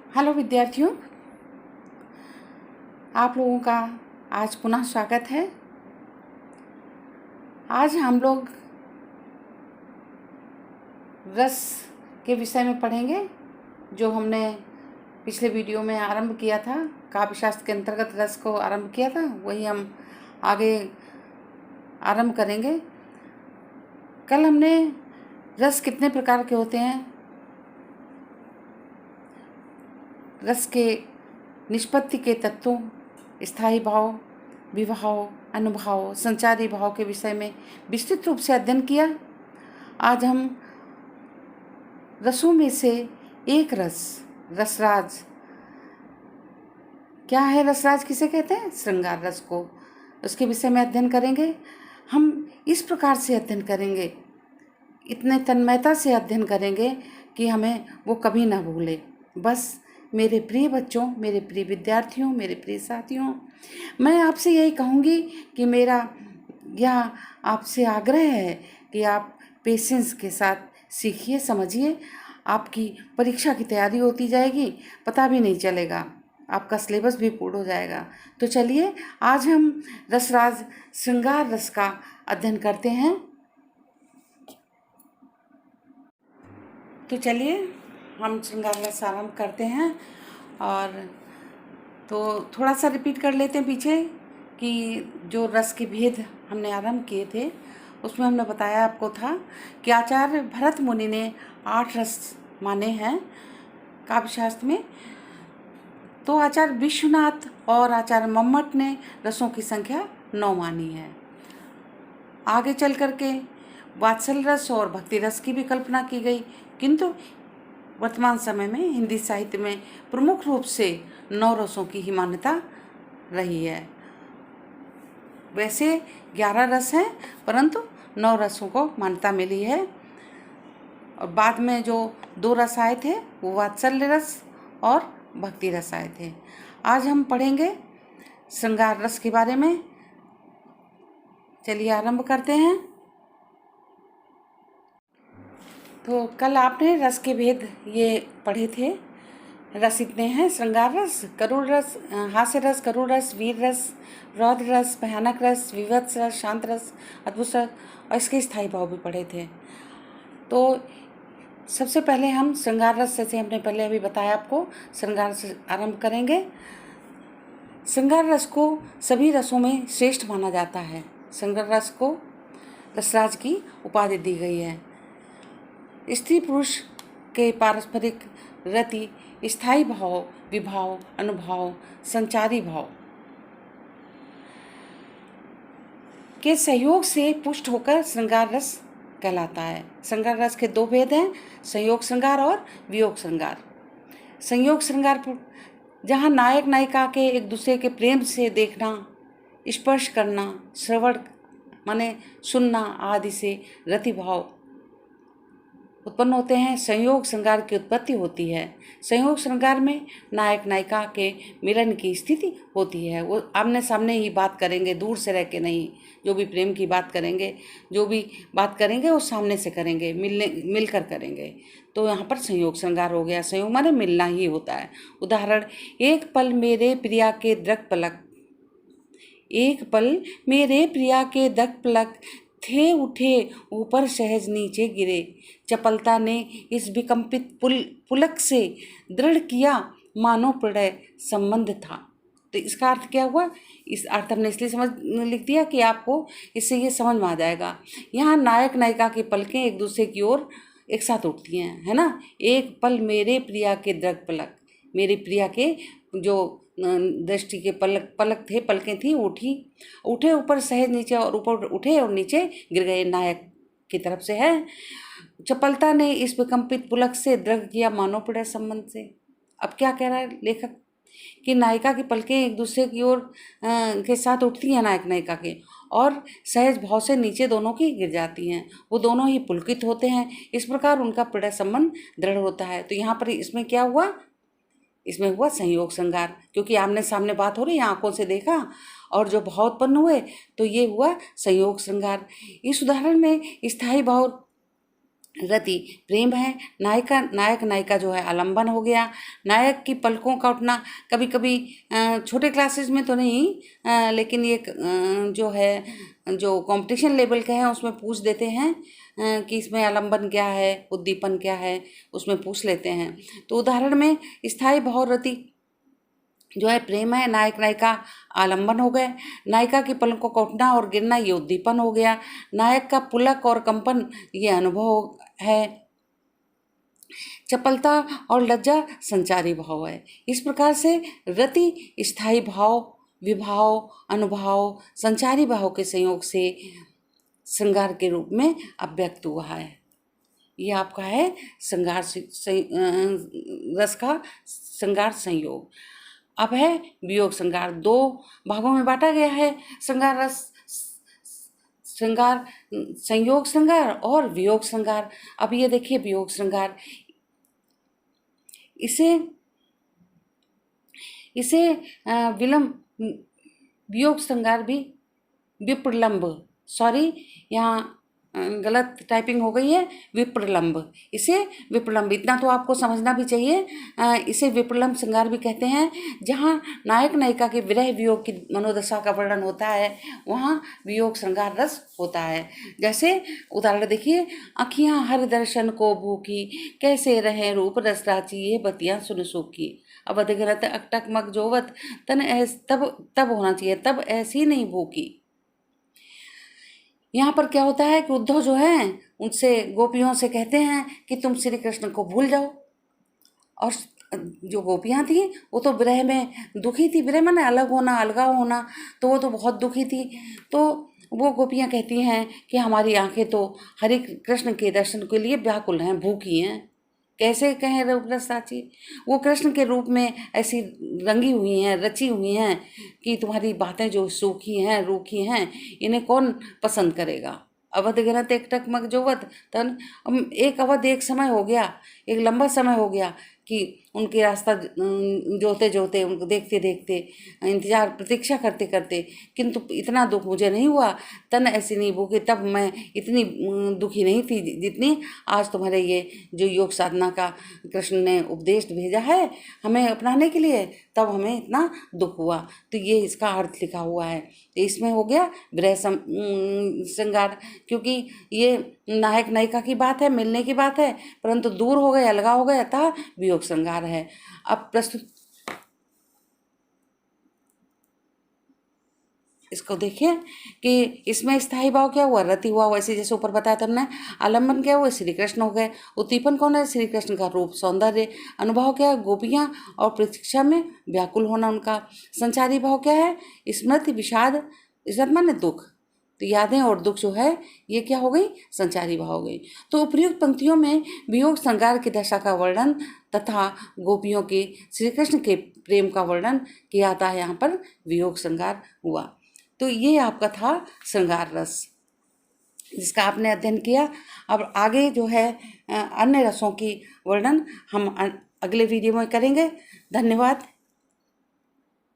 Hello विद्यार्थियों, आप लोगों का आज पुनः स्वागत है। आज हम लोग रस के विषय में पढ़ेंगे जो हमने पिछले वीडियो में आरंभ किया था। काव्य शास्त्र के अंतर्गत रस को आरंभ किया था, वही हम आगे आरंभ करेंगे। कल हमने रस कितने प्रकार के होते हैं, रस के निष्पत्ति के तत्वों, स्थायी भाव, विभाव, अनुभाव, संचारी भाव के विषय में विस्तृत रूप से अध्ययन किया। आज हम रसों में से एक रस, रसराज, क्या है रसराज, किसे कहते हैं, श्रृंगार रस को, उसके विषय में अध्ययन करेंगे। हम इस प्रकार से अध्ययन करेंगे, इतने तन्मयता से अध्ययन करेंगे कि हमें वो कभी ना भूले। बस मेरे प्रिय बच्चों, मेरे प्रिय विद्यार्थियों, मेरे प्रिय साथियों, मैं आपसे यही कहूँगी कि मेरा यह आपसे आग्रह है कि आप पेशेंस के साथ सीखिए, समझिए। आपकी परीक्षा की तैयारी होती जाएगी, पता भी नहीं चलेगा, आपका सिलेबस भी पूर्ण हो जाएगा। तो चलिए आज हम रसराज श्रृंगार रस का अध्ययन करते हैं। तो चलिए हम श्रृंगार रस आरंभ करते हैं। और तो थोड़ा सा रिपीट कर लेते हैं पीछे कि जो रस के भेद हमने आरंभ किए थे उसमें हमने बताया आपको था कि आचार्य भरत मुनि ने 8 रस माने हैं काव्यशास्त्र में। तो आचार्य विश्वनाथ और आचार्य मम्मट ने रसों की संख्या 9 मानी है। आगे चल करके वात्सल रस और भक्ति रस की भी कल्पना की गई, किंतु वर्तमान समय में हिंदी साहित्य में प्रमुख रूप से 9 रसों की ही मान्यता रही है। वैसे 11 रस हैं, परंतु 9 रसों को मान्यता मिली है। और बाद में जो 2 रस आए थे वो वात्सल्य रस और भक्ति रस आए थे। आज हम पढ़ेंगे श्रृंगार रस के बारे में। चलिए आरंभ करते हैं। तो कल आपने रस के भेद ये पढ़े थे। रस इतने हैं: श्रृंगार रस, करुण रस, हास्य रस, करुण रस, वीर रस, रौद्र रस, भयानक रस, विभत्स रस, शांत रस, अद्भुत रस, और इसके स्थायी भाव भी पढ़े थे। तो सबसे पहले हम श्रृंगार रस, जैसे हमने पहले अभी बताया आपको, श्रृंगार से आरंभ करेंगे। श्रृंगार रस को सभी रसों में श्रेष्ठ माना जाता है। श्रृंगार रस को रसराज की उपाधि दी गई है। स्त्री पुरुष के पारस्परिक रति, स्थायी भाव, विभाव, अनुभाव, संचारी भाव के सहयोग से पुष्ट होकर श्रृंगार रस कहलाता है। श्रृंगार रस के 2 भेद हैं: संयोग श्रृंगार और वियोग श्रृंगार। संयोग श्रृंगार जहाँ नायक नायिका के एक दूसरे के प्रेम से देखना, स्पर्श करना, श्रवण माने सुनना आदि से रति भाव उत्पन्न होते हैं। संयोग श्रृंगार की उत्पत्ति होती है। संयोग श्रृंगार में नायक नायिका के मिलन की स्थिति होती है। वो आमने सामने ही बात करेंगे, दूर से रह के नहीं। जो भी प्रेम की बात करेंगे, जो भी बात करेंगे वो सामने से करेंगे, मिलकर करेंगे। तो यहाँ पर संयोग श्रृंगार हो गया। संयोग माने मिलना ही होता है। उदाहरण: एक पल मेरे प्रिया के दृक पलक, एक पल मेरे प्रिया के दृक पलक, थे उठे ऊपर सहज नीचे गिरे, चपलता ने इस विकम्पित पुलक से दृढ़ किया, मानो प्रणय संबंध था। तो इसका अर्थ क्या हुआ? इस अर्थ हमने इसलिए लिख दिया कि आपको इससे ये समझ में आ जाएगा। यहाँ नायक नायिका की पलकें एक दूसरे की ओर एक साथ उठती हैं, है ना। एक पल मेरे प्रिया के दृक पलक, मेरी प्रिया के जो दृष्टि के पलक थे, पलकें थी, उठे ऊपर सहज नीचे, और ऊपर उठे और नीचे गिर गए, नायक की तरफ से है। चपलता ने इस विकम्पित पुलक से दृढ़ किया, मानो प्रणय संबंध से। अब क्या कह रहा है लेखक कि नायिका की पलकें एक दूसरे की ओर के साथ उठती हैं, नायक नायिका के, और सहज भाव से नीचे दोनों की गिर जाती हैं। वो दोनों ही पुलकित होते हैं। इस प्रकार उनका प्रणय संबंध दृढ़ होता है। तो यहाँ पर इसमें क्या हुआ? इसमें हुआ संयोग श्रृंगार, क्योंकि आमने सामने बात हो रही है, आंखों से देखा और जो भाव उत्पन्न हुए, तो ये हुआ संयोग श्रृंगार। इस उदाहरण में स्थायी भाव रति प्रेम है, नायक नायिका जो है आलंबन हो गया, नायक की पलकों का उठना। कभी कभी छोटे क्लासेस में तो नहीं, लेकिन ये जो है जो कंपटीशन लेवल के हैं उसमें पूछ देते हैं कि इसमें आलंबन क्या है, उद्दीपन क्या है, उसमें पूछ लेते हैं। तो उदाहरण में स्थायी भाव रति जो है प्रेम है, नायक नायिका आलंबन हो गए, नायिका की पलकों का उठना और गिरना ये उद्दीपन हो गया, नायक का पुलक और कंपन ये अनुभव है, चपलता और लज्जा संचारी भाव है। इस प्रकार से रति स्थायी भाव, विभाव, अनुभाव, संचारी भाव के संयोग से श्रृंगार के रूप में अभिव्यक्त हुआ है। ये आपका है श्रृंगार रस का श्रृंगार संयोग। अब है वियोग श्रृंगार। दो भागों में बांटा गया है श्रृंगार रस, श्रृंगार संयोग श्रृंगार और वियोग श्रृंगार। अब ये देखिए वियोग श्रृंगार, इसे विलंब वियोग श्रृंगार भी विप्रलंब, सॉरी यहाँ गलत टाइपिंग हो गई है, विप्रलंब, इसे विप्रलंब, इतना तो आपको समझना भी चाहिए। इसे विप्रलंब श्रृंगार भी कहते हैं। जहाँ नायक नायिका के विरह वियोग की मनोदशा का वर्णन होता है वहाँ वियोग श्रृंगार रस होता है। जैसे उदाहरण देखिए, अखियाँ हर दर्शन को भूखी, कैसे रहे रूप रस राची, ये बतियाँ सुन सूखी, अवध घरत अकटक मग जोवत, तब होना चाहिए, तब ऐसी नहीं भूखी। यहाँ पर क्या होता है कि उद्धव जो है उनसे गोपियों से कहते हैं कि तुम श्री कृष्ण को भूल जाओ, और जो गोपियाँ थी वो तो विरह में दुखी थी, विरह माने अलग होना, अलगाव होना, तो वो तो बहुत दुखी थी। तो वो गोपियाँ कहती हैं कि हमारी आंखें तो हरे कृष्ण के दर्शन के लिए व्याकुल हैं, भूखी हैं। कैसे कहें रूप रस साची, वो कृष्ण के रूप में ऐसी रंगी हुई हैं, रची हुई हैं कि तुम्हारी बातें जो सूखी हैं, रूखी हैं, इन्हें कौन पसंद करेगा। अवध घनत एक टकमक जोवत तन, एक अवध एक समय हो गया, एक लंबा समय हो गया कि उनके रास्ता जोते जोते, उनको देखते देखते, इंतजार प्रतीक्षा करते करते, किंतु इतना दुख मुझे नहीं हुआ, तन ऐसी नहीं भूखी, तब मैं इतनी दुखी नहीं थी जितनी आज तुम्हारे ये जो योग साधना का कृष्ण ने उपदेश भेजा है हमें अपनाने के लिए, तब हमें इतना दुख हुआ। तो ये इसका अर्थ लिखा हुआ है। तो इसमें हो गया विरह श्रृंगार, क्योंकि ये नायक नायिका की बात है, मिलने की बात है, परंतु दूर हो गए, अलगाव हो गए, अतः वियोग श्रृंगार है। अब प्रस्तुत इसको देखिए कि इसमें स्थायी भाव क्या हुआ, रति हुआ, वैसे जैसे ऊपर बताया था हमने। आलम्बन क्या हुआ, श्री कृष्ण हो गए। उद्दीपन कौन है, श्री कृष्ण का रूप, सौंदर्य। अनुभव क्या है, गोपियाँ और प्रतीक्षा में व्याकुल होना उनका। संचारी भाव क्या है, स्मृति, विषाद, स्मृति माने दुख, तो यादें और दुख जो है ये क्या हो गई, संचारी भाव हो गई। तो उपयुक्त पंक्तियों में वियोग श्रृंगार की दशा का वर्णन तथा गोपियों के श्री कृष्ण के प्रेम का वर्णन किया था, यहाँ पर वियोग श्रृंगार हुआ। तो ये आपका था श्रृंगार रस जिसका आपने अध्ययन किया। अब आगे जो है अन्य रसों की वर्णन हम अगले वीडियो में करेंगे। धन्यवाद।